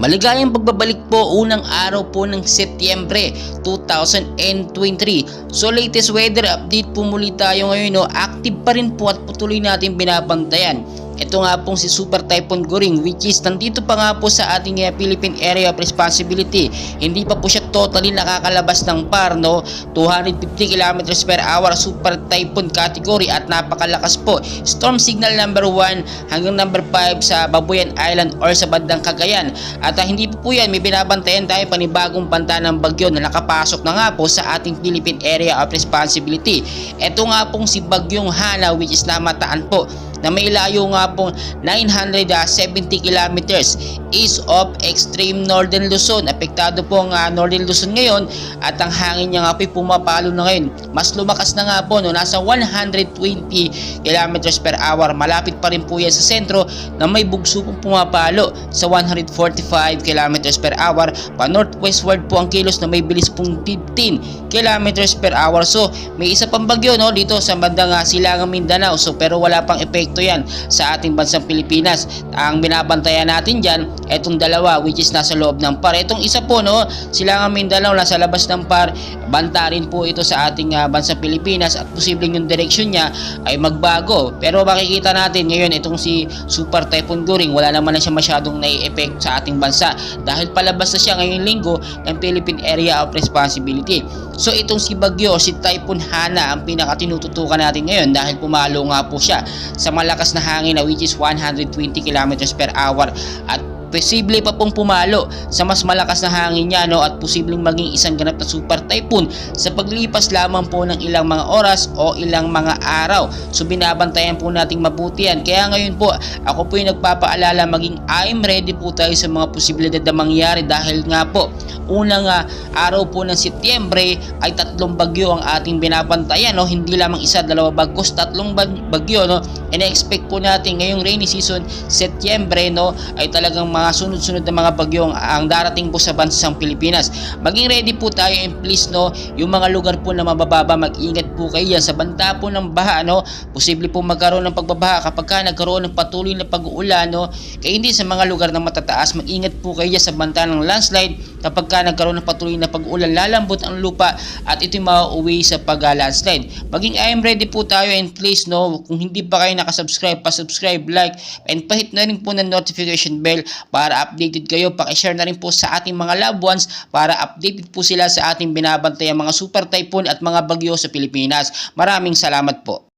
Maligayang pagbabalik po, unang araw po ng Setyembre 2023. So latest weather update po muli tayo ngayon, no. Active pa rin po at patuloy natin binabantayan. Ito nga pong si Super Typhoon Goring, which is nandito pa nga po sa ating Philippine Area of Responsibility. Hindi pa po siya totally nakakalabas ng PAR, no. 250 km per hour Super Typhoon category at napakalakas po. Storm signal number 1 hanggang number 5 sa Babuyan Island or sa bandang Cagayan. At hindi po yan, may binabantayan tayo panibagong banta ng bagyo na nakapasok na nga po sa ating Philippine Area of Responsibility. Ito nga pong si Bagyong Hana, which is namataan po na may layo nga pong 970 kilometers east of extreme northern Luzon. Apektado po ang northern Luzon ngayon at ang hangin niya nga po pumapalo na ngayon. Mas lumakas na nga po, no, nasa 120 kilometers per hour. Malapit pa rin po yan sa sentro na may bugso pong pumapalo sa 145 kilometers per hour. Pa northwestward po ang kilos na may bilis pong 15 kilometers per hour. So may isa pang bagyo, no, dito sa bandang Silangang Mindanao. So pero wala pang epekto yan sa ating bansang Pilipinas. Ang binabantayan natin dyan, etong dalawa which is nasa loob ng PAR. Etong isa po, no, Silangang Mindanao nasa labas ng PAR, banta rin po ito sa ating bansang Pilipinas at posibleng yung direksyon niya ay magbago. Pero makikita natin ngayon itong si Super Typhoon Goring, wala naman na siya masyadong nai-effect sa ating bansa dahil palabas na siya ngayong linggo ng Philippine Area of Responsibility. So itong si Bagyo, si Typhoon Hana ang pinakatinututukan natin ngayon dahil pumalo nga po siya sa malakas na hangin na which is 120 km per hour at posible pa pong pumalo sa mas malakas na hangin niya, no, at posibleng maging isang ganap na super typhoon sa paglipas lamang po ng ilang mga oras o ilang mga araw. So binabantayan po nating mabuti yan. Kaya ngayon po ako po yung nagpapaalala, maging I'm ready po tayo sa mga posibilidad na mangyari dahil nga po unang araw po ng Setyembre ay 3 bagyo ang ating binabantayan, no. Hindi lamang isa, 2 bagos, 3 bagyo, no. Ina-expect po natin ngayong rainy season Setyembre, no, ay talagang mga sunod-sunod na mga bagyo ang darating po sa bansang Pilipinas. Maging ready po tayo, and please, no, yung mga lugar po na mabababa, mag-ingat po kayo yan sa banta po ng baha, no. Posible po magkaroon ng pagbabaha kapag ka nagkaroon ng patuloy na pag-uulan, no. Kaya hindi sa mga lugar na matataas, mag-ingat po kayo sa banta ng landslide. Kapag ka nagkaroon ng patuloy na pag-uulan, lalambot ang lupa at ito'y mauuwi sa pag-landslide. Maging I am ready po tayo, and please, no, kung hindi pa kayo nakasubscribe, pa-subscribe, like, and pahit na rin po ng notification bell para updated kayo. Paki-share na rin po sa ating mga loved ones para updated po sila sa ating binabantayang mga super typhoon at mga bagyo sa Pilipinas. Maraming salamat po.